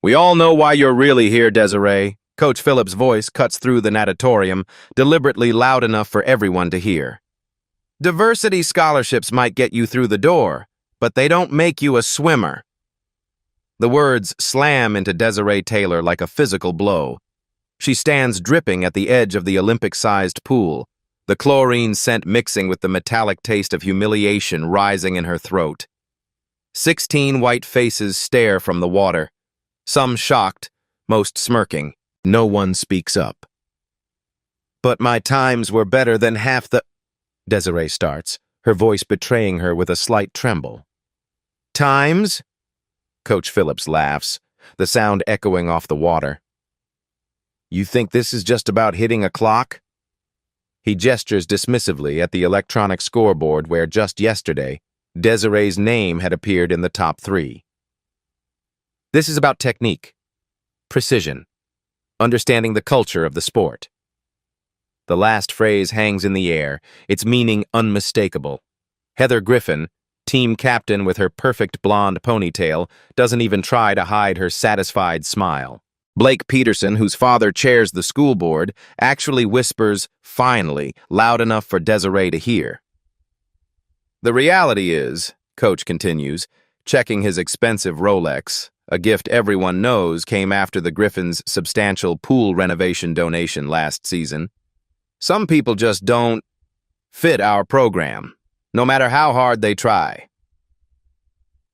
We all know why you're really here, Desiree. Coach Phillips' voice cuts through the natatorium, deliberately loud enough for everyone to hear. Diversity scholarships might get you through the door, but they don't make you a swimmer. The words slam into Desiree Taylor like a physical blow. She stands dripping at the edge of the Olympic-sized pool, the chlorine scent mixing with the metallic taste of humiliation rising in her throat. 16 white faces stare from the water, some shocked, most smirking. No one speaks up. But my times were better than half the... Desiree starts, her voice betraying her with a slight tremble. Times? Coach Phillips laughs, the sound echoing off the water. You think this is just about hitting a clock? He gestures dismissively at the electronic scoreboard where just yesterday, Desiree's name had appeared in the top 3. This is about technique, precision, understanding the culture of the sport. The last phrase hangs in the air, its meaning unmistakable. Heather Griffin, team captain with her perfect blonde ponytail, doesn't even try to hide her satisfied smile. Blake Peterson, whose father chairs the school board, actually whispers, finally, loud enough for Desiree to hear. The reality is, Coach continues, checking his expensive Rolex, a gift everyone knows came after the Griffins' substantial pool renovation donation last season. Some people just don't fit our program, no matter how hard they try.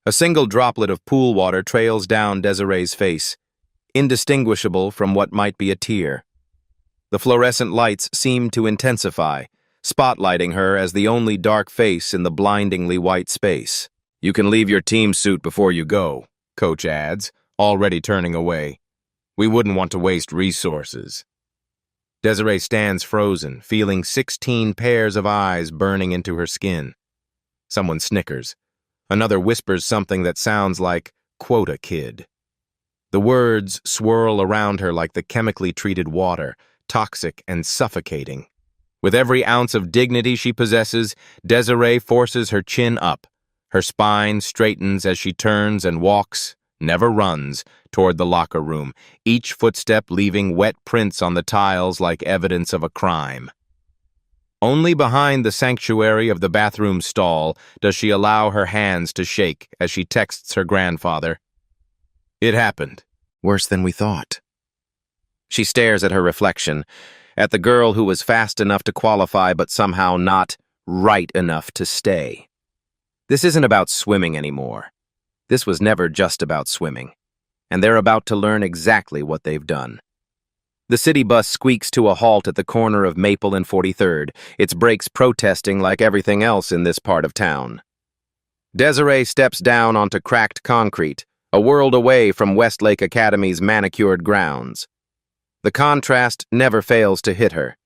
A single droplet of pool water trails down Desiree's face, indistinguishable from what might be a tear. The fluorescent lights seem to intensify, spotlighting her as the only dark face in the blindingly white space. You can leave your team suit before you go, Coach adds, already turning away. We wouldn't want to waste resources. Desiree stands frozen, feeling 16 pairs of eyes burning into her skin. Someone snickers. Another whispers something that sounds like, "Quota kid." The words swirl around her like the chemically treated water, toxic and suffocating. With every ounce of dignity she possesses, Desiree forces her chin up. Her spine straightens as she turns and walks, never runs, toward the locker room, each footstep leaving wet prints on the tiles like evidence of a crime. Only behind the sanctuary of the bathroom stall does she allow her hands to shake as she texts her grandfather. It happened. Worse than we thought. She stares at her reflection, at the girl who was fast enough to qualify but somehow not right enough to stay. This isn't about swimming anymore. This was never just about swimming, and they're about to learn exactly what they've done. The city bus squeaks to a halt at the corner of Maple and 43rd, its brakes protesting like everything else in this part of town. Desiree steps down onto cracked concrete, a world away from Westlake Academy's manicured grounds. The contrast never fails to hit her.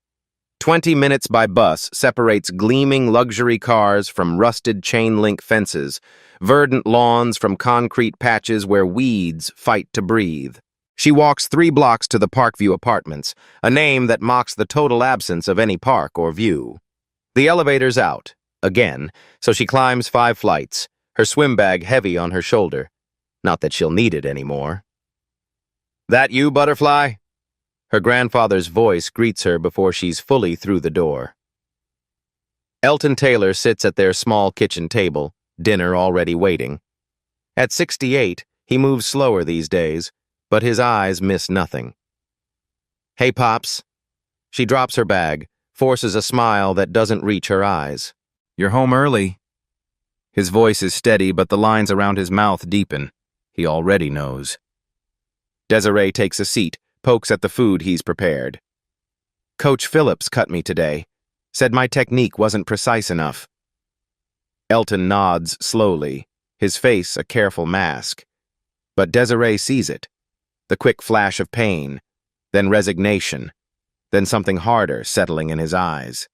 20 minutes by bus separates gleaming luxury cars from rusted chain-link fences, verdant lawns from concrete patches where weeds fight to breathe. She walks 3 blocks to the Parkview Apartments, a name that mocks the total absence of any park or view. The elevator's out, again, so she climbs 5 flights, her swim bag heavy on her shoulder. Not that she'll need it anymore. That you, Butterfly? Her grandfather's voice greets her before she's fully through the door. Elton Taylor sits at their small kitchen table, dinner already waiting. At 68, he moves slower these days, but his eyes miss nothing. Hey, Pops. She drops her bag, forces a smile that doesn't reach her eyes. You're home early. His voice is steady, but the lines around his mouth deepen. He already knows. Desiree takes a seat, pokes at the food he's prepared. Coach Phillips cut me today. Said my technique wasn't precise enough. Elton nods slowly, his face a careful mask. But Desiree sees it. The quick flash of pain, then resignation, then something harder settling in his eyes.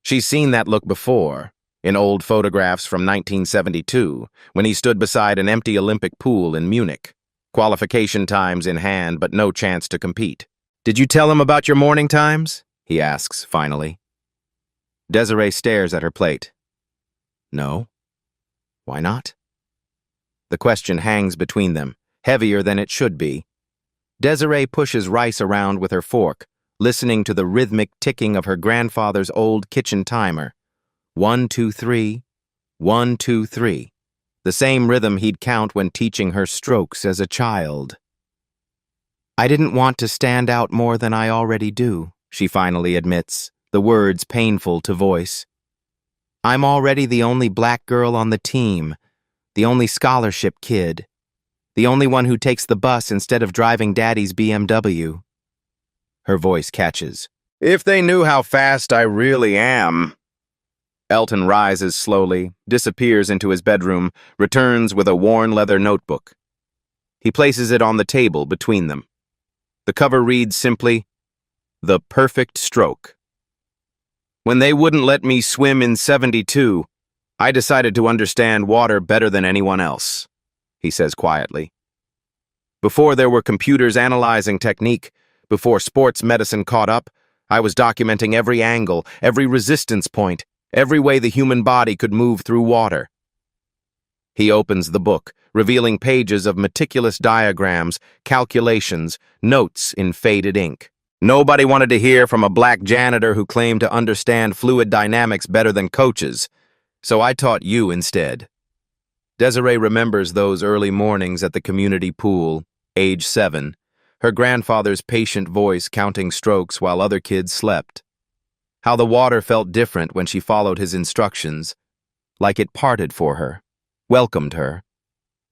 She's seen that look before, in old photographs from 1972, when he stood beside an empty Olympic pool in Munich. Qualification times in hand, but no chance to compete. Did you tell him about your morning times? He asks, finally. Desiree stares at her plate. No. Why not? The question hangs between them, heavier than it should be, Desiree pushes rice around with her fork, listening to the rhythmic ticking of her grandfather's old kitchen timer. 1, 2, 3, 1, 2, 3. The same rhythm he'd count when teaching her strokes as a child. I didn't want to stand out more than I already do, she finally admits, the words painful to voice. I'm already the only black girl on the team, the only scholarship kid, the only one who takes the bus instead of driving Daddy's BMW. Her voice catches. If they knew how fast I really am. Elton rises slowly, disappears into his bedroom, returns with a worn leather notebook. He places it on the table between them. The cover reads simply, The Perfect Stroke. When they wouldn't let me swim in 72, I decided to understand water better than anyone else, he says quietly. Before there were computers analyzing technique, before sports medicine caught up, I was documenting every angle, every resistance point, every way the human body could move through water. He opens the book, revealing pages of meticulous diagrams, calculations, notes in faded ink. Nobody wanted to hear from a black janitor who claimed to understand fluid dynamics better than coaches, so I taught you instead. Desiree remembers those early mornings at the community pool, age 7, her grandfather's patient voice counting strokes while other kids slept. How the water felt different when she followed his instructions, like it parted for her, welcomed her.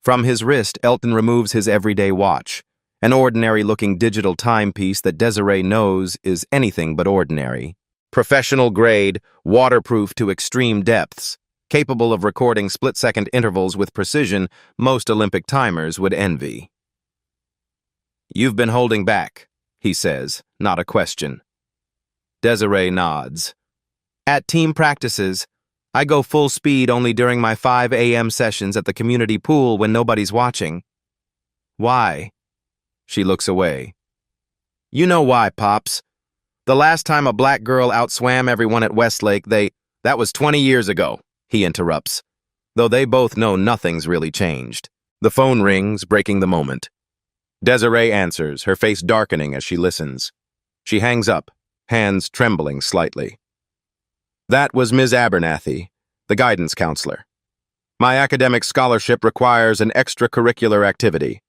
From his wrist, Elton removes his everyday watch, an ordinary-looking digital timepiece that Desiree knows is anything but ordinary. Professional grade, waterproof to extreme depths, capable of recording split-second intervals with precision most Olympic timers would envy. You've been holding back, he says, not a question. Desiree nods. At team practices, I go full speed only during my 5 a.m. sessions at the community pool when nobody's watching. Why? She looks away. You know why, Pops. The last time a black girl outswam everyone at Westlake, that was 20 years ago, he interrupts, though they both know nothing's really changed. The phone rings, breaking the moment. Desiree answers, her face darkening as she listens. She hangs up, hands trembling slightly. That was Ms. Abernathy, the guidance counselor. My academic scholarship requires an extracurricular activity.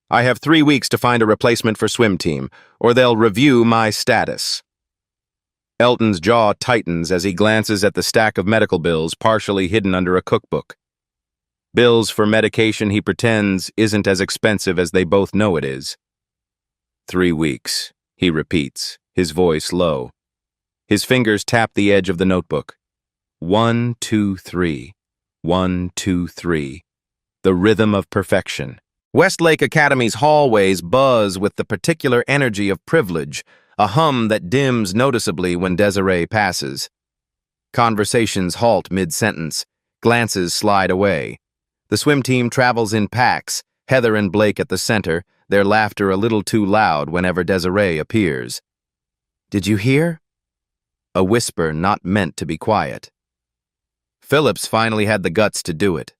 I have 3 weeks to find a replacement for swim team, or they'll review my status. Elton's jaw tightens as he glances at the stack of medical bills partially hidden under a cookbook. Bills for medication he pretends isn't as expensive as they both know it is. 3 weeks, he repeats, his voice low. His fingers tap the edge of the notebook. 1, 2, 3. 1, 2, 3. The rhythm of perfection. Westlake Academy's hallways buzz with the particular energy of privilege, a hum that dims noticeably when Desiree passes. Conversations halt mid-sentence. Glances slide away. The swim team travels in packs, Heather and Blake at the center, their laughter a little too loud whenever Desiree appears. Did you hear? A whisper not meant to be quiet. Phillips finally had the guts to do it.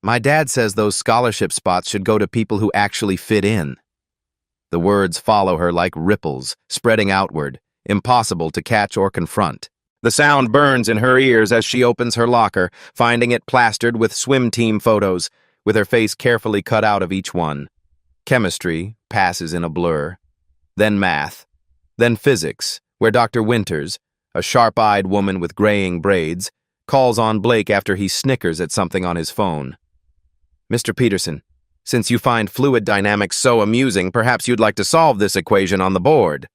My dad says those scholarship spots should go to people who actually fit in. The words follow her like ripples, spreading outward, impossible to catch or confront. The sound burns in her ears as she opens her locker, finding it plastered with swim team photos, with her face carefully cut out of each one. Chemistry passes in a blur. Then math. Then physics, where Dr. Winters, a sharp-eyed woman with graying braids, calls on Blake after he snickers at something on his phone. Mr. Peterson, since you find fluid dynamics so amusing, perhaps you'd like to solve this equation on the board.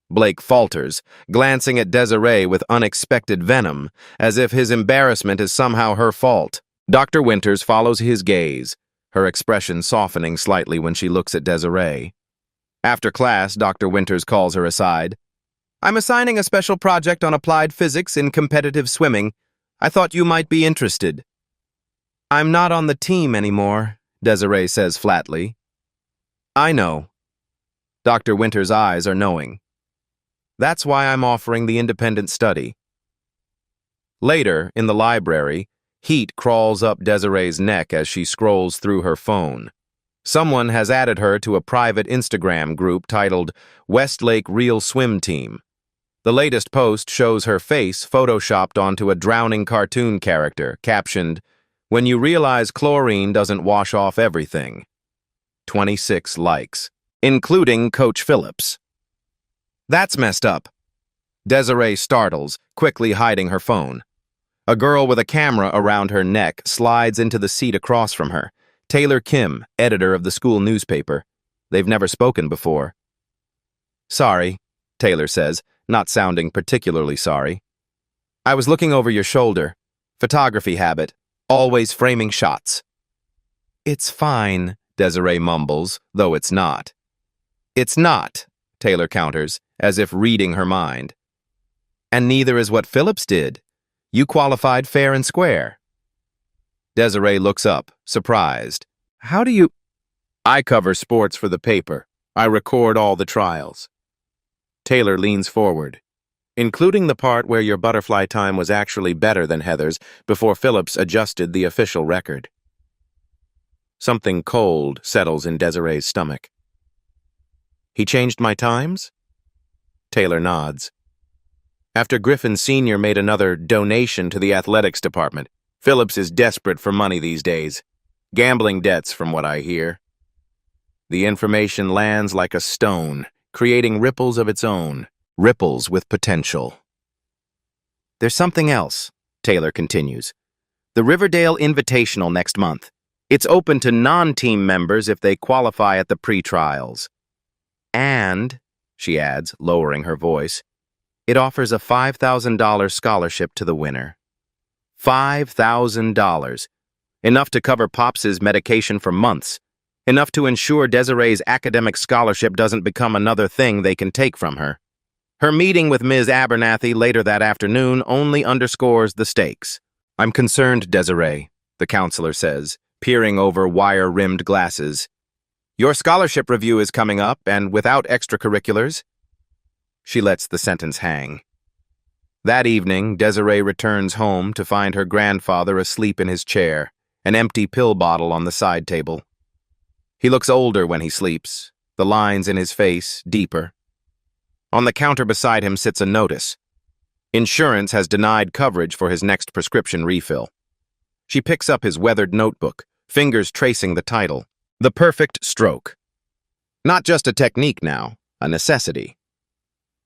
Blake falters, glancing at Desiree with unexpected venom, as if his embarrassment is somehow her fault. Dr. Winters follows his gaze, her expression softening slightly when she looks at Desiree. After class, Dr. Winters calls her aside. I'm assigning a special project on applied physics in competitive swimming. I thought you might be interested. I'm not on the team anymore, Desiree says flatly. I know. Dr. Winters' eyes are knowing. That's why I'm offering the independent study. Later, in the library, heat crawls up Desiree's neck as she scrolls through her phone. Someone has added her to a private Instagram group titled Westlake Real Swim Team. The latest post shows her face photoshopped onto a drowning cartoon character, captioned, "When you realize chlorine doesn't wash off everything." 26 likes, including Coach Phillips. That's messed up. Desiree startles, quickly hiding her phone. A girl with a camera around her neck slides into the seat across from her. Taylor Kim, editor of the school newspaper. They've never spoken before. "Sorry," Taylor says, not sounding particularly sorry. "I was looking over your shoulder. Photography habit. Always framing shots." "It's fine," Desiree mumbles, though it's not. "It's not," Taylor counters, as if reading her mind. "And neither is what Phillips did. You qualified fair and square." Desiree looks up, surprised. "How do you—" "I cover sports for the paper. I record all the trials." Taylor leans forward, "Including the part where your butterfly time was actually better than Heather's before Phillips adjusted the official record." Something cold settles in Desiree's stomach. "He changed my times?" Taylor nods. "After Griffin Sr. made another donation to the athletics department, Phillips is desperate for money these days. Gambling debts, from what I hear." The information lands like a stone, creating ripples of its own, ripples with potential. "There's something else," Taylor continues. "The Riverdale Invitational next month. It's open to non-team members if they qualify at the pre-trials. And," she adds, lowering her voice, "it offers a $5,000 scholarship to the winner." $5,000. Enough to cover Pops's medication for months. Enough to ensure Desiree's academic scholarship doesn't become another thing they can take from her. Her meeting with Ms. Abernathy later that afternoon only underscores the stakes. "I'm concerned, Desiree," the counselor says, peering over wire-rimmed glasses. "Your scholarship review is coming up, and without extracurriculars—" She lets the sentence hang. That evening, Desiree returns home to find her grandfather asleep in his chair, an empty pill bottle on the side table. He looks older when he sleeps, the lines in his face deeper. On the counter beside him sits a notice. Insurance has denied coverage for his next prescription refill. She picks up his weathered notebook, fingers tracing the title, "The Perfect Stroke." Not just a technique now, a necessity.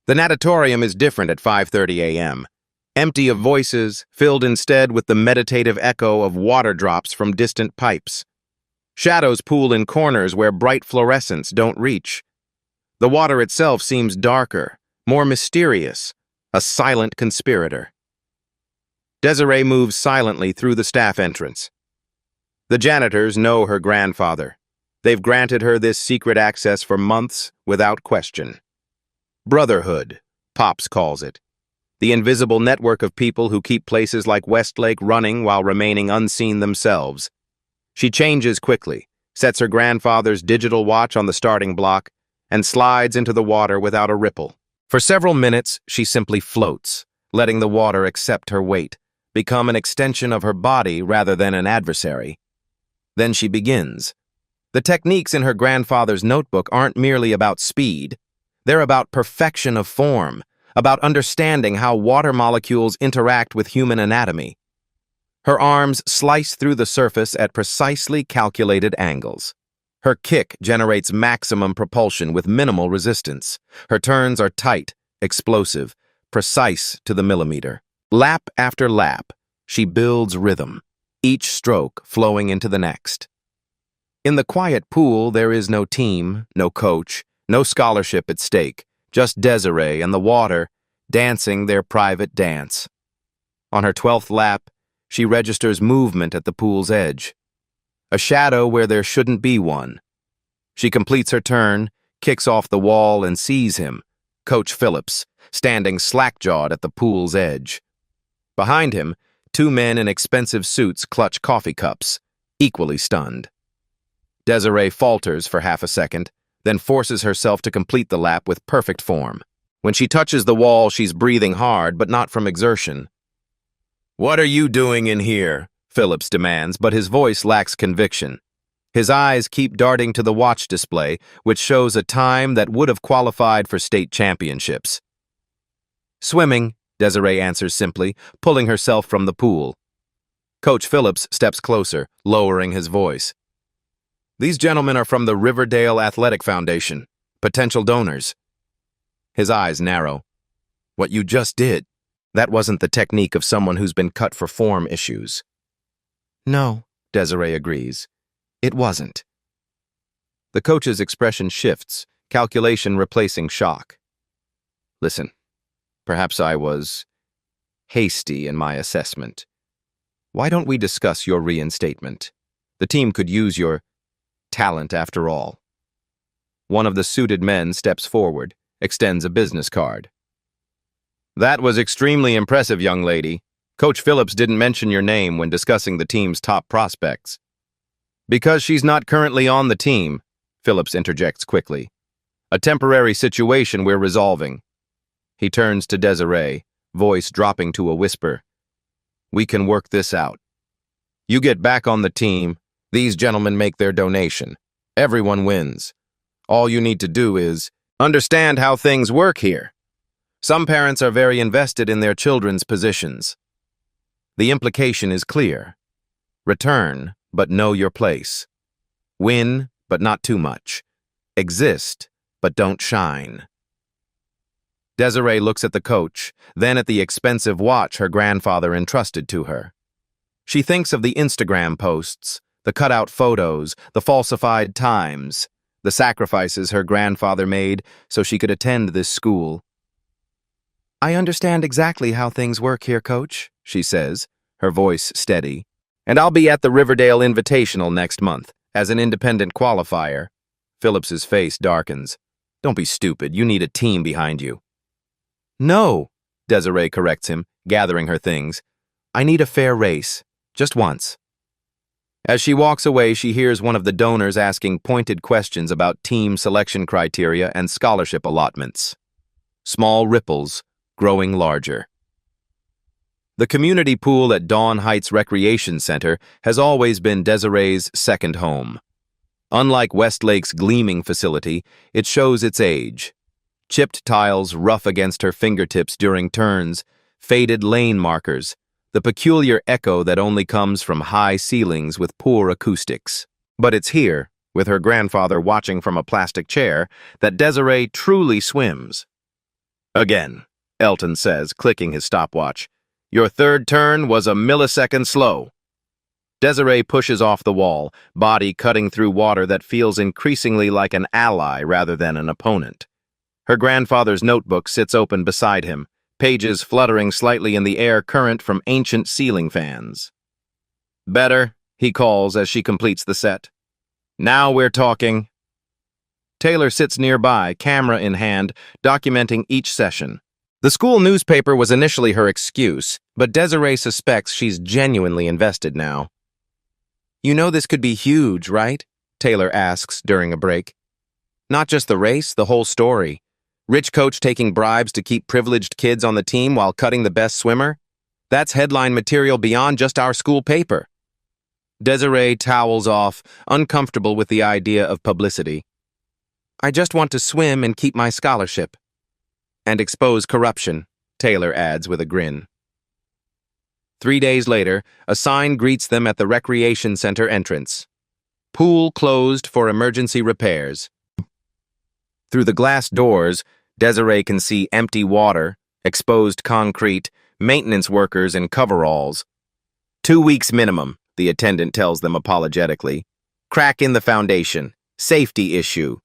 The natatorium is different at 5:30 a.m., empty of voices, filled instead with the meditative echo of water drops from distant pipes. Shadows pool in corners where bright fluorescents don't reach. The water itself seems darker, more mysterious, a silent conspirator. Desiree moves silently through the staff entrance. The janitors know her grandfather. They've granted her this secret access for months without question. Brotherhood, Pops calls it. The invisible network of people who keep places like Westlake running while remaining unseen themselves. She changes quickly, sets her grandfather's digital watch on the starting block, and slides into the water without a ripple. For several minutes, she simply floats, letting the water accept her weight, become an extension of her body rather than an adversary. Then she begins. The techniques in her grandfather's notebook aren't merely about speed. They're about perfection of form, about understanding how water molecules interact with human anatomy. Her arms slice through the surface at precisely calculated angles. Her kick generates maximum propulsion with minimal resistance. Her turns are tight, explosive, precise to the millimeter. Lap after lap, she builds rhythm, each stroke flowing into the next. In the quiet pool, there is no team, no coach, no scholarship at stake, just Desiree and the water dancing their private dance. On her 12th lap, she registers movement at the pool's edge. A shadow where there shouldn't be one. She completes her turn, kicks off the wall and sees him, Coach Phillips, standing slack-jawed at the pool's edge. Behind him, two men in expensive suits clutch coffee cups, equally stunned. Desiree falters for half a second, then forces herself to complete the lap with perfect form. When she touches the wall, she's breathing hard, but not from exertion. "What are you doing in here?" Phillips demands, but his voice lacks conviction. His eyes keep darting to the watch display, which shows a time that would have qualified for state championships. Swimming, Desiree answers simply, pulling herself from the pool. Coach Phillips steps closer, lowering his voice. These gentlemen are from the Riverdale Athletic Foundation, potential donors. His eyes narrow. What you just did, that wasn't the technique of someone who's been cut for form issues. No, Desiree agrees. It wasn't. The coach's expression shifts, calculation replacing shock. Listen, perhaps I was hasty in my assessment. Why don't we discuss your reinstatement? The team could use your talent after all. One of the suited men steps forward, extends a business card. That was extremely impressive, young lady. Coach Phillips didn't mention your name when discussing the team's top prospects. Because she's not currently on the team, Phillips interjects quickly. A temporary situation we're resolving. He turns to Desiree, voice dropping to a whisper. We can work this out. You get back on the team, these gentlemen make their donation. Everyone wins. All you need to do is understand how things work here. Some parents are very invested in their children's positions. The implication is clear. Return, but know your place. Win, but not too much. Exist, but don't shine. Desiree looks at the coach, then at the expensive watch her grandfather entrusted to her. She thinks of the Instagram posts, the cutout photos, the falsified times, the sacrifices her grandfather made so she could attend this school. I understand exactly how things work here, Coach, she says, her voice steady. And I'll be at the Riverdale Invitational next month, as an independent qualifier. Phillips's face darkens. Don't be stupid, you need a team behind you. No, Desiree corrects him, gathering her things. I need a fair race, just once. As she walks away, she hears one of the donors asking pointed questions about team selection criteria and scholarship allotments. Small ripples, growing larger. The community pool at Dawn Heights Recreation Center has always been Desiree's second home. Unlike Westlake's gleaming facility, it shows its age. Chipped tiles rough against her fingertips during turns, faded lane markers, the peculiar echo that only comes from high ceilings with poor acoustics. But it's here, with her grandfather watching from a plastic chair, that Desiree truly swims. Again, Elton says, clicking his stopwatch. Your third turn was a millisecond slow. Desiree pushes off the wall, body cutting through water that feels increasingly like an ally rather than an opponent. Her grandfather's notebook sits open beside him, pages fluttering slightly in the air current from ancient ceiling fans. Better, he calls as she completes the set. Now we're talking. Taylor sits nearby, camera in hand, documenting each session. The school newspaper was initially her excuse, but Desiree suspects she's genuinely invested now. You know this could be huge, right? Taylor asks during a break. Not just the race, the whole story. Rich coach taking bribes to keep privileged kids on the team while cutting the best swimmer? That's headline material beyond just our school paper. Desiree towels off, uncomfortable with the idea of publicity. I just want to swim and keep my scholarship. And expose corruption, Taylor adds with a grin. 3 days later, a sign greets them at the recreation center entrance. Pool closed for emergency repairs. Through the glass doors, Desiree can see empty water, exposed concrete, maintenance workers in coveralls. 2 weeks minimum, the attendant tells them apologetically. Crack in the foundation. Safety issue.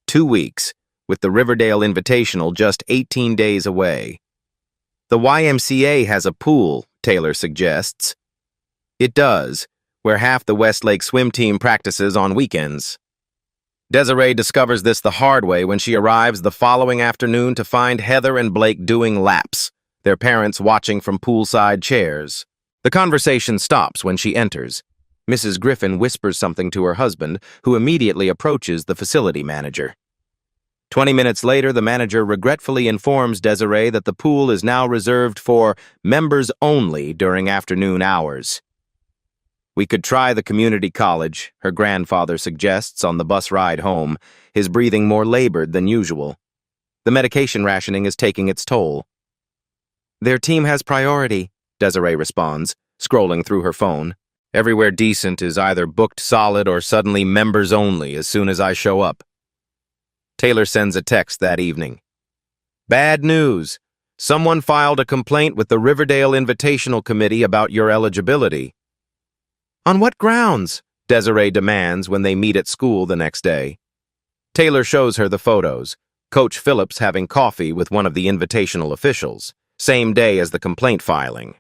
2 weeks, with the Riverdale Invitational just 18 days away. The YMCA has a pool, Taylor suggests. It does, where half the Westlake swim team practices on weekends. Desiree discovers this the hard way when she arrives the following afternoon to find Heather and Blake doing laps, their parents watching from poolside chairs. The conversation stops when she enters. Mrs. Griffin whispers something to her husband, who immediately approaches the facility manager. 20 minutes later, the manager regretfully informs Desiree that the pool is now reserved for members only during afternoon hours. We could try the community college, her grandfather suggests on the bus ride home, his breathing more labored than usual. The medication rationing is taking its toll. Their team has priority, Desiree responds, scrolling through her phone. Everywhere decent is either booked solid or suddenly members only as soon as I show up. Taylor sends a text that evening. Bad news. Someone filed a complaint with the Riverdale Invitational Committee about your eligibility. On what grounds? Desiree demands when they meet at school the next day. Taylor shows her the photos. Coach Phillips having coffee with one of the invitational officials, same day as the complaint filing.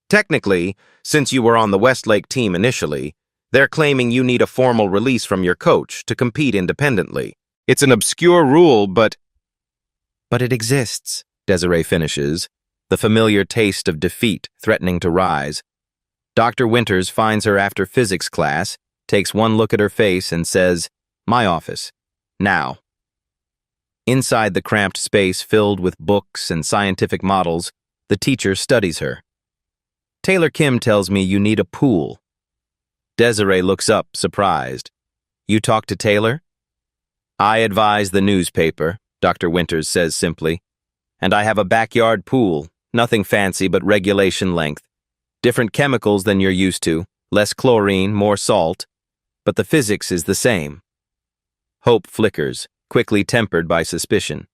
Technically, since you were on the Westlake team initially, they're claiming you need a formal release from your coach to compete independently. It's an obscure rule, but it exists, Desiree finishes, the familiar taste of defeat threatening to rise. Dr. Winters finds her after physics class, takes one look at her face and says, "My office. Now." Inside the cramped space filled with books and scientific models, the teacher studies her. Taylor Kim tells me you need a pool. Desiree looks up, surprised. You talk to Taylor? I advise the newspaper, Dr. Winters says simply. And I have a backyard pool, nothing fancy but regulation length. Different chemicals than you're used to, less chlorine, more salt. But the physics is the same. Hope flickers, quickly tempered by suspicion.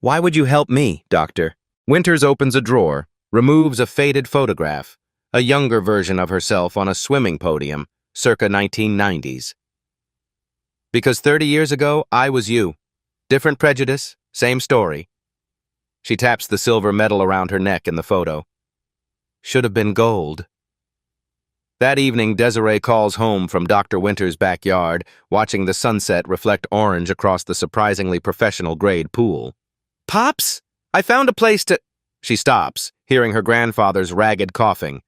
Why would you help me, Doctor? Winters opens a drawer, removes a faded photograph, a younger version of herself on a swimming podium, circa 1990s. Because 30 years ago, I was you. Different prejudice, same story. She taps the silver medal around her neck in the photo. Should have been gold. That evening, Desiree calls home from Dr. Winters' backyard, watching the sunset reflect orange across the surprisingly professional-grade pool. Pops, I found a place to... She stops, hearing her grandfather's ragged coughing.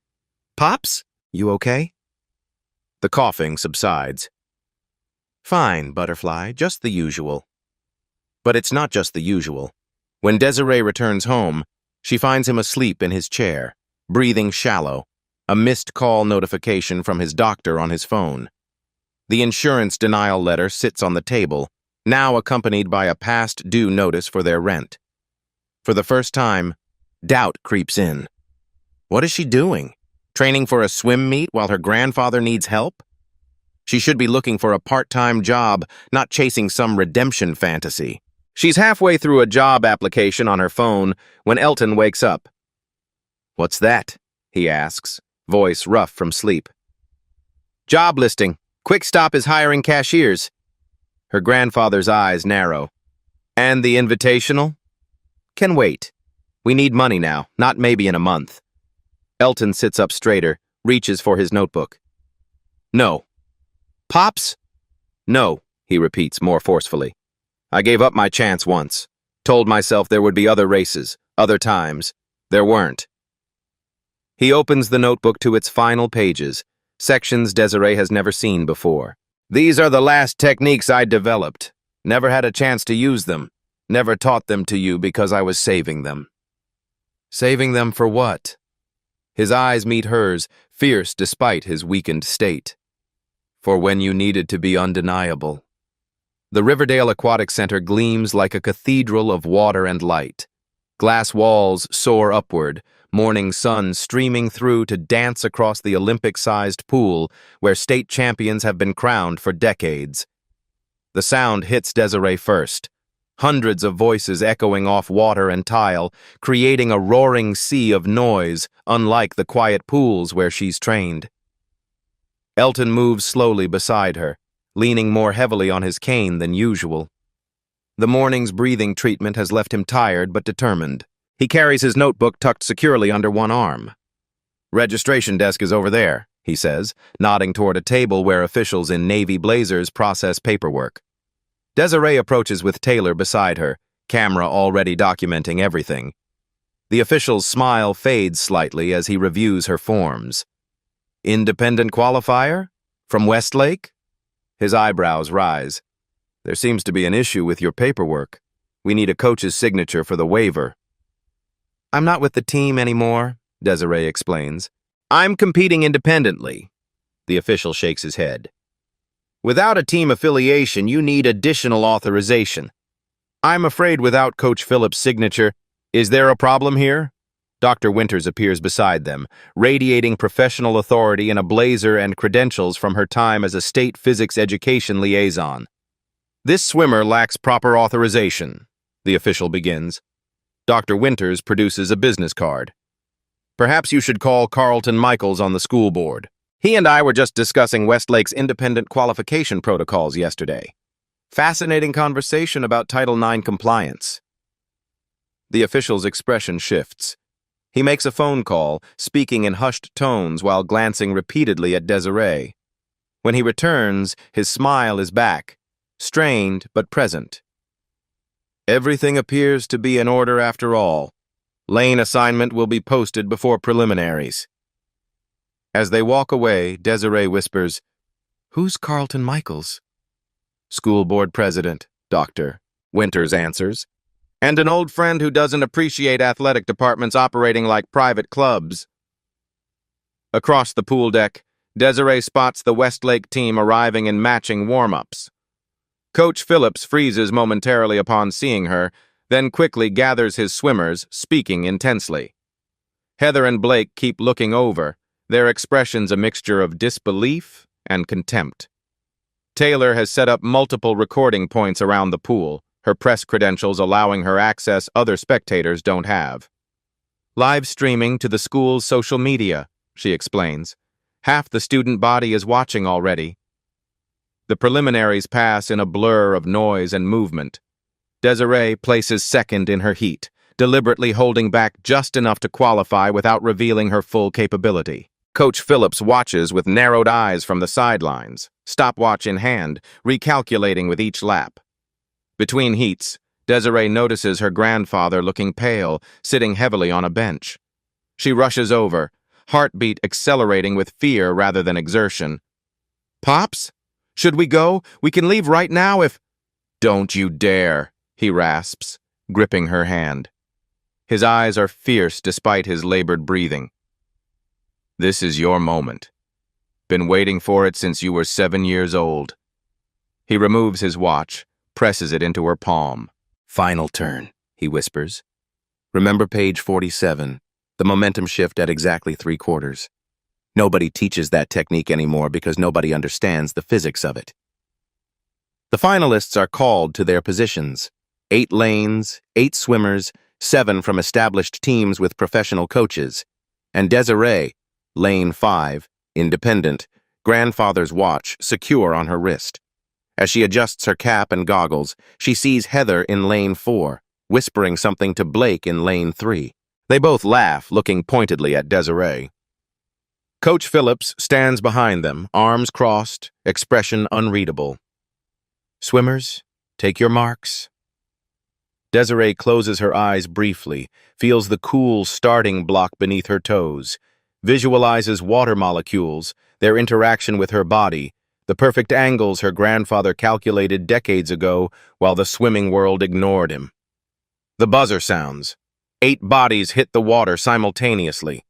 Pops, you okay? The coughing subsides. Fine, Butterfly, just the usual. But it's not just the usual. When Desiree returns home, she finds him asleep in his chair, breathing shallow, a missed call notification from his doctor on his phone. The insurance denial letter sits on the table, now accompanied by a past due notice for their rent. For the first time, doubt creeps in. What is she doing? Training for a swim meet while her grandfather needs help? She should be looking for a part-time job, not chasing some redemption fantasy. She's halfway through a job application on her phone when Elton wakes up. What's that? He asks, voice rough from sleep. Job listing. Quick Stop is hiring cashiers. Her grandfather's eyes narrow. And the invitational? Can wait. We need money now, not maybe in a month. Elton sits up straighter, reaches for his notebook. No. Pops? No, he repeats more forcefully. I gave up my chance once. Told myself there would be other races, other times. There weren't. He opens the notebook to its final pages, sections Desiree has never seen before. These are the last techniques I developed. Never had a chance to use them. Never taught them to you because I was saving them. Saving them for what? His eyes meet hers, fierce despite his weakened state. For when you needed to be undeniable. The Riverdale Aquatic Center gleams like a cathedral of water and light. Glass walls soar upward, morning sun streaming through to dance across the Olympic-sized pool where state champions have been crowned for decades. The sound hits Desiree first. Hundreds of voices echoing off water and tile, creating a roaring sea of noise, unlike the quiet pools where she's trained. Elton moves slowly beside her, leaning more heavily on his cane than usual. The morning's breathing treatment has left him tired but determined. He carries his notebook tucked securely under one arm. Registration desk is over there, he says, nodding toward a table where officials in navy blazers process paperwork. Desiree approaches with Taylor beside her, camera already documenting everything. The official's smile fades slightly as he reviews her forms. Independent qualifier? From Westlake? His eyebrows rise. There seems to be an issue with your paperwork. We need a coach's signature for the waiver. I'm not with the team anymore, Desiree explains. I'm competing independently. The official shakes his head. Without a team affiliation, you need additional authorization. I'm afraid without Coach Phillips' signature, is there a problem here? Dr. Winters appears beside them, radiating professional authority in a blazer and credentials from her time as a state physics education liaison. This swimmer lacks proper authorization, the official begins. Dr. Winters produces a business card. Perhaps you should call Carlton Michaels on the school board. He and I were just discussing Westlake's independent qualification protocols yesterday. Fascinating conversation about Title IX compliance. The official's expression shifts. He makes a phone call, speaking in hushed tones while glancing repeatedly at Desiree. When he returns, his smile is back, strained but present. Everything appears to be in order after all. Lane assignment will be posted before preliminaries. As they walk away, Desiree whispers, "Who's Carlton Michaels?" "School board president, Dr. Winters answers. "And an old friend who doesn't appreciate athletic departments operating like private clubs." Across the pool deck, Desiree spots the Westlake team arriving in matching warm-ups. Coach Phillips freezes momentarily upon seeing her, then quickly gathers his swimmers, speaking intensely. Heather and Blake keep looking over, their expressions a mixture of disbelief and contempt. Taylor has set up multiple recording points around the pool, her press credentials allowing her access other spectators don't have. "Live streaming to the school's social media," she explains. "Half the student body is watching already." The preliminaries pass in a blur of noise and movement. Desiree places second in her heat, deliberately holding back just enough to qualify without revealing her full capability. Coach Phillips watches with narrowed eyes from the sidelines, stopwatch in hand, recalculating with each lap. Between heats, Desiree notices her grandfather looking pale, sitting heavily on a bench. She rushes over, heartbeat accelerating with fear rather than exertion. "Pops? Should we go? We can leave right now if—" "Don't you dare," he rasps, gripping her hand. His eyes are fierce despite his labored breathing. "This is your moment. Been waiting for it since you were 7 years old." He removes his watch, presses it into her palm. "Final turn," he whispers. "Remember page 47, the momentum shift at exactly 3/4. Nobody teaches that technique anymore because nobody understands the physics of it." The finalists are called to their positions. 8 lanes, 8 swimmers, 7 from established teams with professional coaches. And Desiree, lane 5, independent, grandfather's watch secure on her wrist. As she adjusts her cap and goggles, she sees Heather in lane 4, whispering something to Blake in lane 3. They both laugh, looking pointedly at Desiree. Coach Phillips stands behind them, arms crossed, expression unreadable. "Swimmers, take your marks." Desiree closes her eyes briefly, feels the cool starting block beneath her toes, visualizes water molecules, their interaction with her body, the perfect angles her grandfather calculated decades ago while the swimming world ignored him. The buzzer sounds. 8 bodies hit the water simultaneously.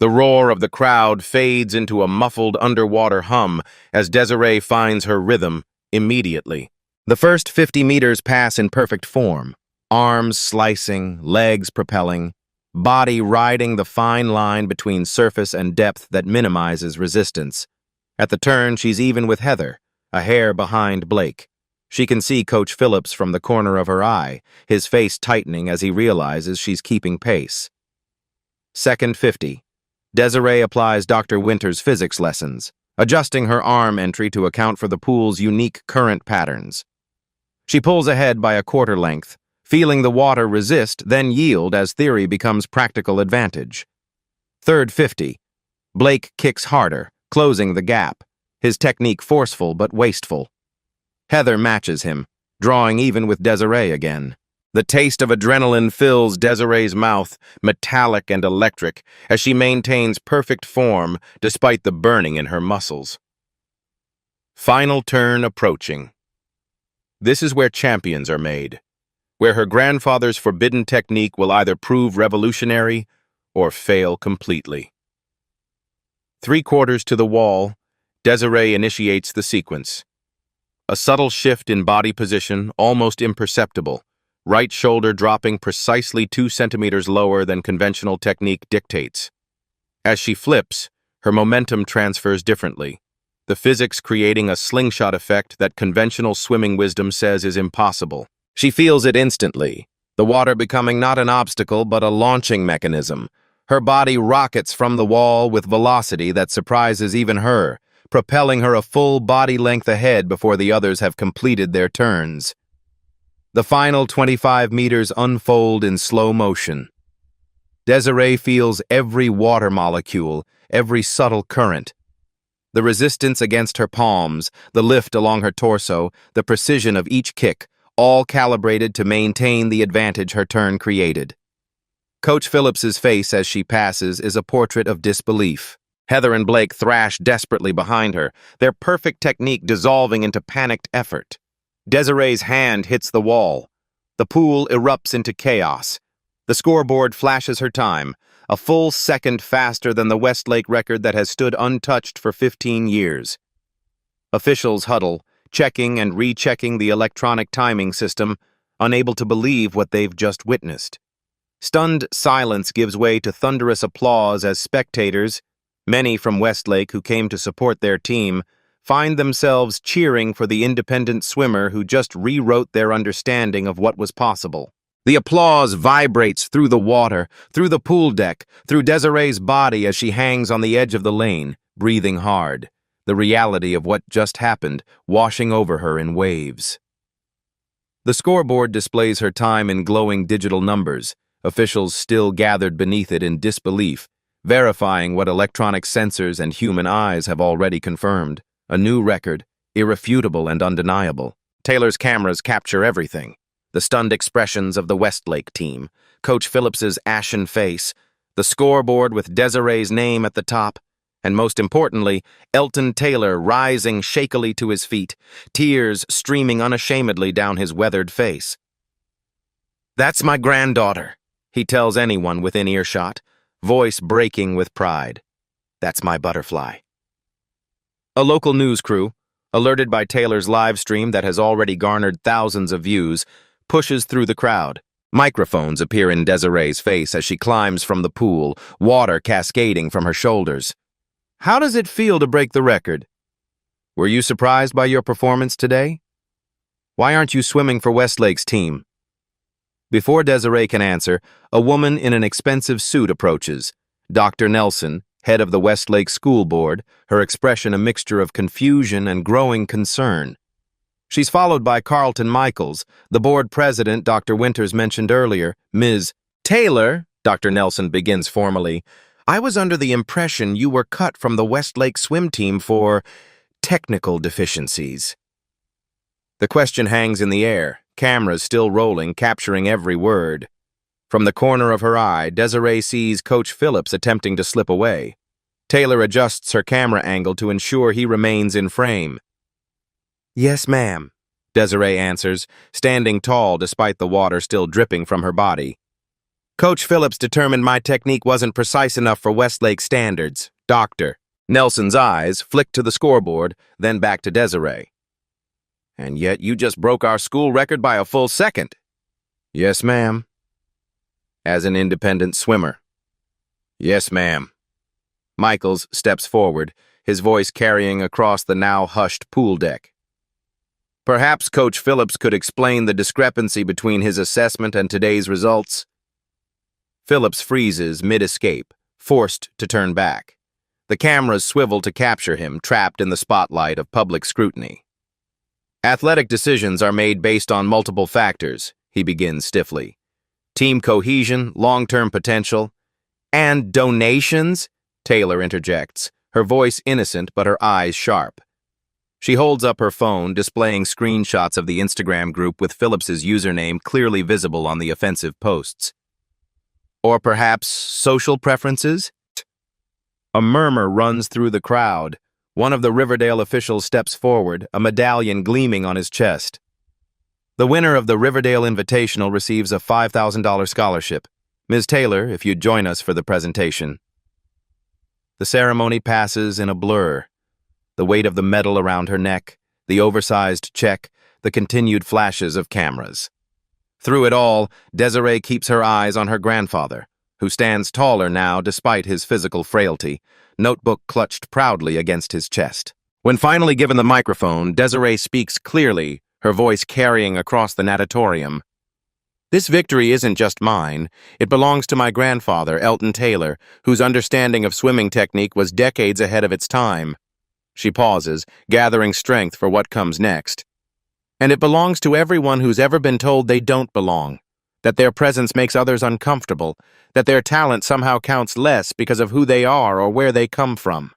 The roar of the crowd fades into a muffled underwater hum as Desiree finds her rhythm immediately. The first 50 meters pass in perfect form, arms slicing, legs propelling, body riding the fine line between surface and depth that minimizes resistance. At the turn, she's even with Heather, a hair behind Blake. She can see Coach Phillips from the corner of her eye, his face tightening as he realizes she's keeping pace. Second 50. Desiree applies Dr. Winters' physics lessons, adjusting her arm entry to account for the pool's unique current patterns. She pulls ahead by a quarter length, feeling the water resist, then yield as theory becomes practical advantage. Third 50. Blake kicks harder, closing the gap, his technique forceful but wasteful. Heather matches him, drawing even with Desiree again. The taste of adrenaline fills Desiree's mouth, metallic and electric, as she maintains perfect form despite the burning in her muscles. Final turn approaching. This is where champions are made, where her grandfather's forbidden technique will either prove revolutionary or fail completely. 3/4 to the wall, Desiree initiates the sequence. A subtle shift in body position, almost imperceptible, right shoulder dropping precisely 2 centimeters lower than conventional technique dictates. As she flips, her momentum transfers differently, the physics creating a slingshot effect that conventional swimming wisdom says is impossible. She feels it instantly, the water becoming not an obstacle but a launching mechanism. Her body rockets from the wall with velocity that surprises even her, propelling her a full body length ahead before the others have completed their turns. The final 25 meters unfold in slow motion. Desiree feels every water molecule, every subtle current. The resistance against her palms, the lift along her torso, the precision of each kick, all calibrated to maintain the advantage her turn created. Coach Phillips's face as she passes is a portrait of disbelief. Heather and Blake thrash desperately behind her, their perfect technique dissolving into panicked effort. Desiree's hand hits the wall. The pool erupts into chaos. The scoreboard flashes her time, a full second faster than the Westlake record that has stood untouched for 15 years. Officials huddle, checking and rechecking the electronic timing system, unable to believe what they've just witnessed. Stunned silence gives way to thunderous applause as spectators, many from Westlake who came to support their team, find themselves cheering for the independent swimmer who just rewrote their understanding of what was possible. The applause vibrates through the water, through the pool deck, through Desiree's body as she hangs on the edge of the lane, breathing hard, the reality of what just happened washing over her in waves. The scoreboard displays her time in glowing digital numbers, officials still gathered beneath it in disbelief, verifying what electronic sensors and human eyes have already confirmed. A new record, irrefutable and undeniable. Taylor's cameras capture everything. The stunned expressions of the Westlake team, Coach Phillips's ashen face, the scoreboard with Desiree's name at the top, and most importantly, Elton Taylor rising shakily to his feet, tears streaming unashamedly down his weathered face. "That's my granddaughter," he tells anyone within earshot, voice breaking with pride. "That's my butterfly." A local news crew, alerted by Taylor's live stream that has already garnered thousands of views, pushes through the crowd. Microphones appear in Desiree's face as she climbs from the pool, water cascading from her shoulders. "How does it feel to break the record? Were you surprised by your performance today? Why aren't you swimming for Westlake's team?" Before Desiree can answer, a woman in an expensive suit approaches. Dr. Nelson, head of the Westlake School Board, her expression a mixture of confusion and growing concern. She's followed by Carlton Michaels, the board president Dr. Winters mentioned earlier. "Ms. Taylor," Dr. Nelson begins formally, "I was under the impression you were cut from the Westlake swim team for technical deficiencies." The question hangs in the air, cameras still rolling, capturing every word. From the corner of her eye, Desiree sees Coach Phillips attempting to slip away. Taylor adjusts her camera angle to ensure he remains in frame. "Yes, ma'am," Desiree answers, standing tall despite the water still dripping from her body. "Coach Phillips determined my technique wasn't precise enough for Westlake standards, Doctor." Nelson's eyes flick to the scoreboard, then back to Desiree. "And yet you just broke our school record by a full second." "Yes, ma'am." "As an independent swimmer." "Yes, ma'am." Michaels steps forward, his voice carrying across the now hushed pool deck. "Perhaps Coach Phillips could explain the discrepancy between his assessment and today's results." Phillips freezes mid-escape, forced to turn back. The cameras swivel to capture him, trapped in the spotlight of public scrutiny. "Athletic decisions are made based on multiple factors," he begins stiffly. "Team cohesion, long-term potential, and donations," Taylor interjects, her voice innocent but her eyes sharp. She holds up her phone, displaying screenshots of the Instagram group with Phillips's username clearly visible on the offensive posts. "Or perhaps social preferences?" A murmur runs through the crowd. One of the Riverdale officials steps forward, a medallion gleaming on his chest. "The winner of the Riverdale Invitational receives a $5,000 scholarship. Ms. Taylor, if you'd join us for the presentation." The ceremony passes in a blur. The weight of the medal around her neck, the oversized check, the continued flashes of cameras. Through it all, Desiree keeps her eyes on her grandfather, who stands taller now despite his physical frailty, notebook clutched proudly against his chest. When finally given the microphone, Desiree speaks clearly, her voice carrying across the natatorium. This victory isn't just mine. It belongs to my grandfather, Elton Taylor, whose understanding of swimming technique was decades ahead of its time. She pauses, gathering strength for what comes next. And it belongs to everyone who's ever been told they don't belong, that their presence makes others uncomfortable, that their talent somehow counts less because of who they are or where they come from.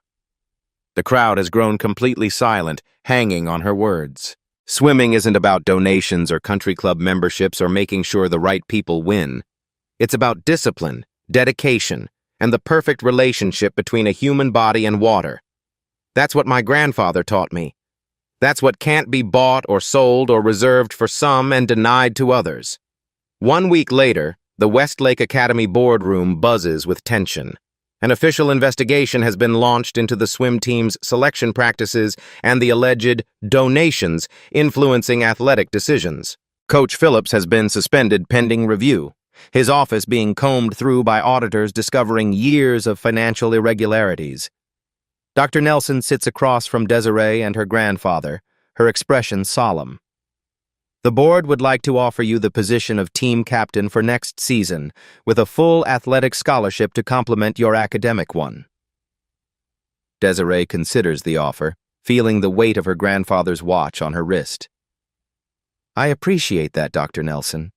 The crowd has grown completely silent, hanging on her words. Swimming isn't about donations or country club memberships or making sure the right people win. It's about discipline, dedication, and the perfect relationship between a human body and water. That's what my grandfather taught me. That's what can't be bought or sold or reserved for some and denied to others. 1 week later, the Westlake Academy boardroom buzzes with tension. An official investigation has been launched into the swim team's selection practices and the alleged donations influencing athletic decisions. Coach Phillips has been suspended pending review, his office being combed through by auditors discovering years of financial irregularities. Dr. Nelson sits across from Desiree and her grandfather, her expression solemn. The board would like to offer you the position of team captain for next season, with a full athletic scholarship to complement your academic one. Desiree considers the offer, feeling the weight of her grandfather's watch on her wrist. I appreciate that, Dr. Nelson,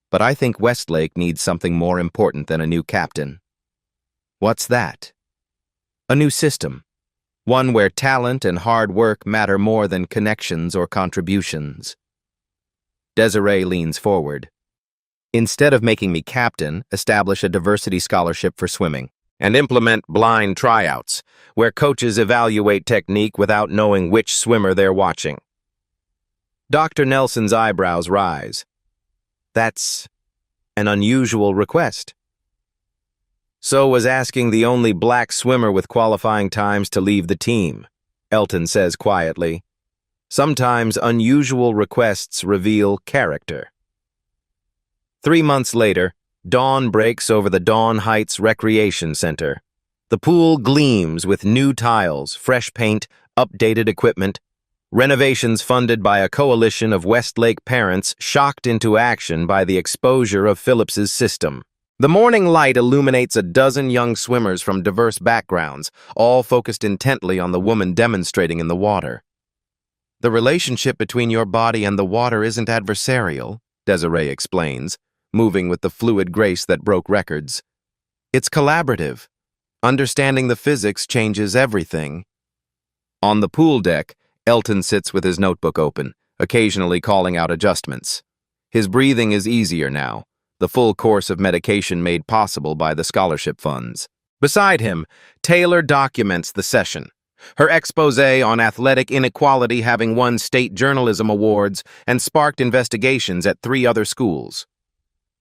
but I think Westlake needs something more important than a new captain. What's that? A new system. One where talent and hard work matter more than connections or contributions. Desiree leans forward. Instead of making me captain, establish a diversity scholarship for swimming, and implement blind tryouts, where coaches evaluate technique without knowing which swimmer they're watching. Dr. Nelson's eyebrows rise. That's an unusual request. So was asking the only black swimmer with qualifying times to leave the team, Elton says quietly. Sometimes unusual requests reveal character. 3 months later, dawn breaks over the Dawn Heights Recreation Center. The pool gleams with new tiles, fresh paint, updated equipment, renovations funded by a coalition of Westlake parents shocked into action by the exposure of Phillips's system. The morning light illuminates a dozen young swimmers from diverse backgrounds, all focused intently on the woman demonstrating in the water. The relationship between your body and the water isn't adversarial, Desiree explains, moving with the fluid grace that broke records. It's collaborative. Understanding the physics changes everything. On the pool deck, Elton sits with his notebook open, occasionally calling out adjustments. His breathing is easier now, the full course of medication made possible by the scholarship funds. Beside him, Taylor documents the session, her expose on athletic inequality having won state journalism awards and sparked investigations at 3 other schools.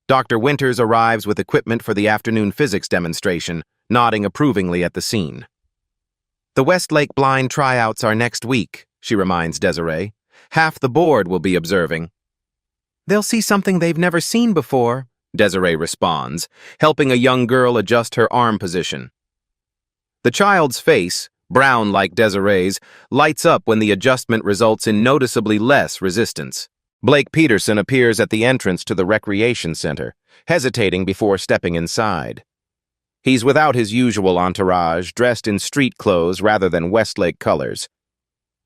Dr. Winters arrives with equipment for the afternoon physics demonstration, nodding approvingly at the scene. The Westlake blind tryouts are next week, she reminds Desiree. Half the board will be observing. They'll see something they've never seen before, Desiree responds, helping a young girl adjust her arm position. The child's face, brown like Desiree's, lights up when the adjustment results in noticeably less resistance. Blake Peterson appears at the entrance to the recreation center, hesitating before stepping inside. He's without his usual entourage, dressed in street clothes rather than Westlake colors.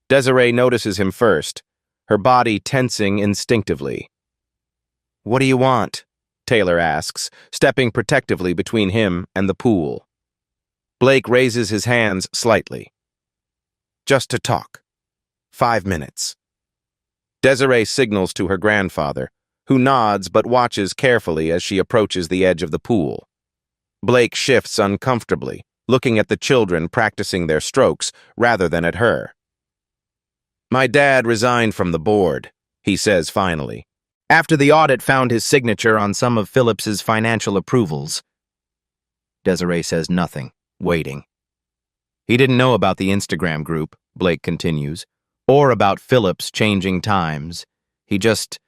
Desiree notices him first, her body tensing instinctively. "What do you want?" Taylor asks, stepping protectively between him and the pool. Blake raises his hands slightly. "Just to talk. 5 minutes." Desiree signals to her grandfather, who nods but watches carefully as she approaches the edge of the pool. Blake shifts uncomfortably, looking at the children practicing their strokes rather than at her. "My dad resigned from the board," he says finally, after the audit found his signature on some of Phillips's financial approvals. Desiree says nothing, waiting. He didn't know about the Instagram group, Blake continues, or about Philip's changing times. He just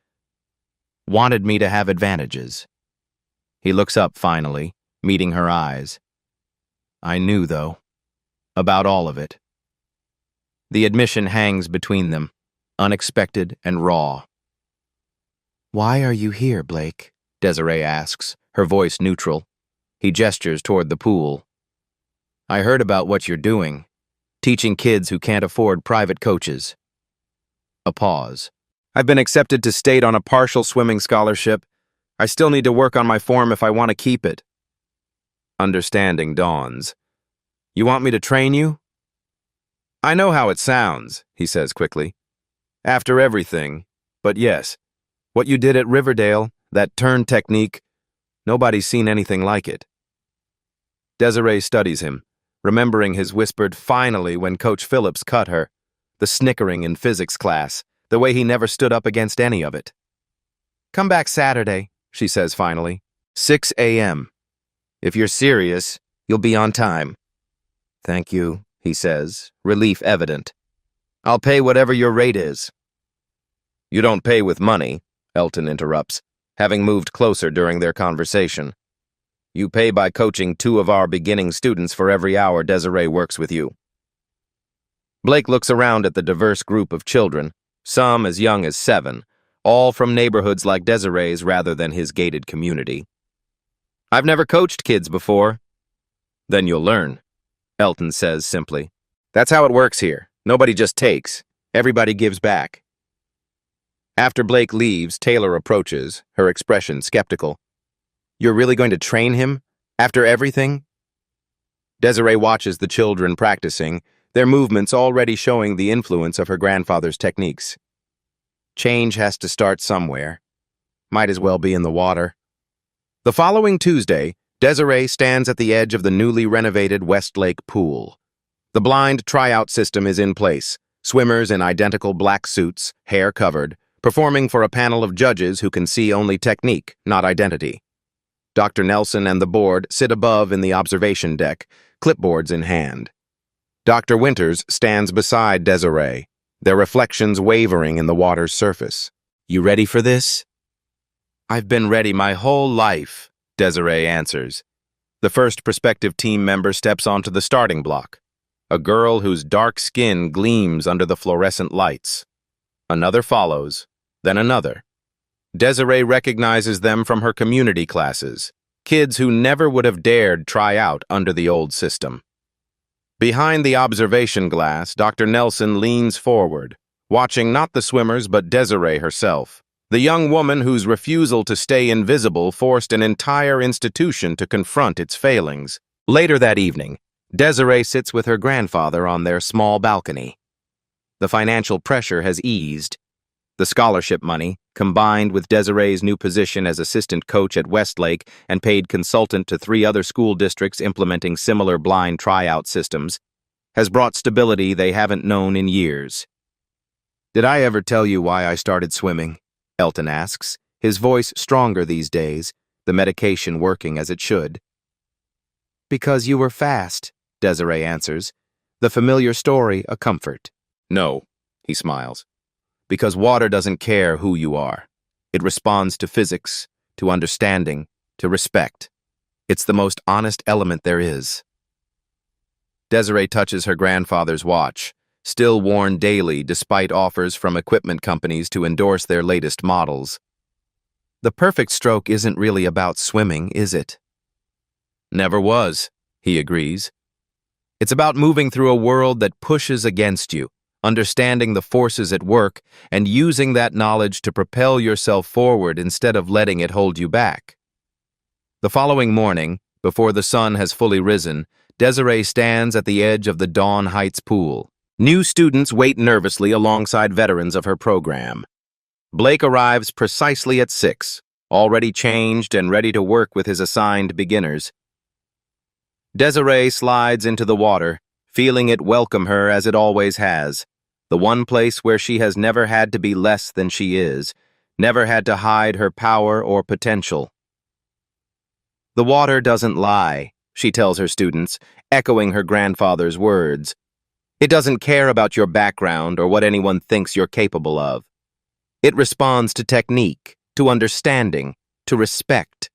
wanted me to have advantages. He looks up finally, meeting her eyes. I knew, though, about all of it. The admission hangs between them, unexpected and raw. Why are you here, Blake? Desiree asks, her voice neutral. He gestures toward the pool. I heard about what you're doing, teaching kids who can't afford private coaches. A pause. I've been accepted to state on a partial swimming scholarship. I still need to work on my form if I want to keep it. Understanding dawns. You want me to train you? I know how it sounds, he says quickly. After everything, but yes, what you did at Riverdale, that turn technique, nobody's seen anything like it. Desiree studies him, remembering his whispered finally when Coach Phillips cut her, the snickering in physics class, the way he never stood up against any of it. Come back Saturday, she says finally, 6 a.m. If you're serious, you'll be on time. Thank you, he says, relief evident. I'll pay whatever your rate is. You don't pay with money, Elton interrupts, having moved closer during their conversation. You pay by coaching 2 of our beginning students for every hour Desiree works with you. Blake looks around at the diverse group of children, some as young as 7, all from neighborhoods like Desiree's rather than his gated community. I've never coached kids before. Then you'll learn, Elton says simply. That's how it works here. Nobody just takes. Everybody gives back. After Blake leaves, Taylor approaches, her expression skeptical. You're really going to train him? After everything? Desiree watches the children practicing, their movements already showing the influence of her grandfather's techniques. Change has to start somewhere. Might as well be in the water. The following Tuesday, Desiree stands at the edge of the newly renovated Westlake pool. The blind tryout system is in place, swimmers in identical black suits, hair covered, performing for a panel of judges who can see only technique, not identity. Dr. Nelson and the board sit above in the observation deck, clipboards in hand. Dr. Winters stands beside Desiree, their reflections wavering in the water's surface. You ready for this? I've been ready my whole life, Desiree answers. The first prospective team member steps onto the starting block, a girl whose dark skin gleams under the fluorescent lights. Another follows, then another. Desiree recognizes them from her community classes, kids who never would have dared try out under the old system. Behind the observation glass, Dr. Nelson leans forward, watching not the swimmers but Desiree herself, the young woman whose refusal to stay invisible forced an entire institution to confront its failings. Later that evening, Desiree sits with her grandfather on their small balcony. The financial pressure has eased. The scholarship money, combined with Desiree's new position as assistant coach at Westlake and paid consultant to 3 other school districts implementing similar blind tryout systems, has brought stability they haven't known in years. Did I ever tell you why I started swimming? Elton asks, his voice stronger these days, the medication working as it should. Because you were fast, Desiree answers, the familiar story a comfort. No, he smiles. Because water doesn't care who you are. It responds to physics, to understanding, to respect. It's the most honest element there is. Desiree touches her grandfather's watch, still worn daily despite offers from equipment companies to endorse their latest models. The perfect stroke isn't really about swimming, is it? Never was, he agrees. It's about moving through a world that pushes against you, understanding the forces at work, and using that knowledge to propel yourself forward instead of letting it hold you back. The following morning, before the sun has fully risen, Desiree stands at the edge of the Dawn Heights pool. New students wait nervously alongside veterans of her program. Blake arrives precisely at 6, already changed and ready to work with his assigned beginners. Desiree slides into the water, feeling it welcome her as it always has, the one place where she has never had to be less than she is, never had to hide her power or potential. The water doesn't lie, she tells her students, echoing her grandfather's words. It doesn't care about your background or what anyone thinks you're capable of. It responds to technique, to understanding, to respect.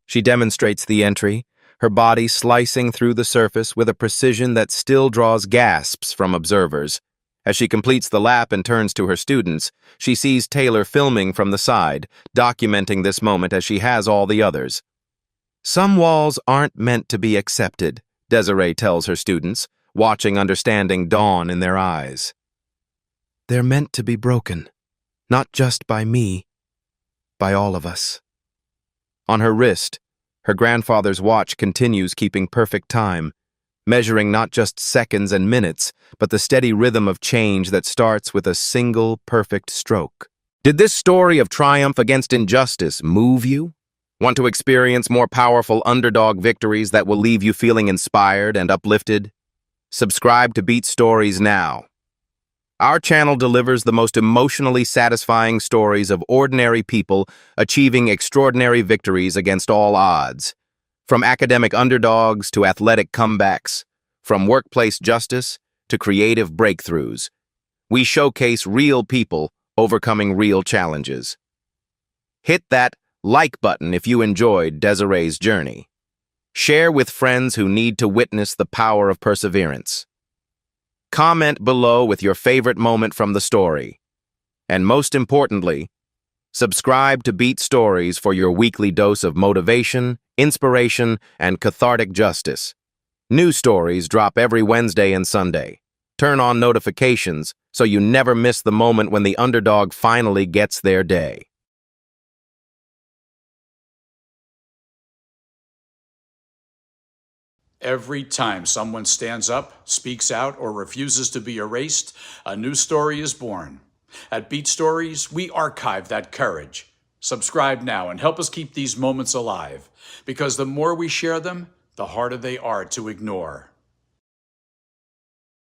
She demonstrates the entry, her body slicing through the surface with a precision that still draws gasps from observers. As she completes the lap and turns to her students, she sees Taylor filming from the side, documenting this moment as she has all the others. Some walls aren't meant to be accepted, Desiree tells her students, watching understanding dawn in their eyes. They're meant to be broken, not just by me, by all of us. On her wrist, her grandfather's watch continues keeping perfect time, measuring not just seconds and minutes, but the steady rhythm of change that starts with a single perfect stroke. Did this story of triumph against injustice move you? Want to experience more powerful underdog victories that will leave you feeling inspired and uplifted? Subscribe to Beat Stories now. Our channel delivers the most emotionally satisfying stories of ordinary people achieving extraordinary victories against all odds. From academic underdogs to athletic comebacks, from workplace justice to creative breakthroughs, we showcase real people overcoming real challenges. Hit that like button if you enjoyed Desiree's journey. Share with friends who need to witness the power of perseverance. Comment below with your favorite moment from the story. And most importantly, subscribe to Beat Stories for your weekly dose of motivation, inspiration, and cathartic justice. New stories drop every Wednesday and Sunday. Turn on notifications so you never miss the moment when the underdog finally gets their day. Every time someone stands up, speaks out, or refuses to be erased, a new story is born. At Beat Stories, we archive that courage. Subscribe now and help us keep these moments alive, because the more we share them, the harder they are to ignore.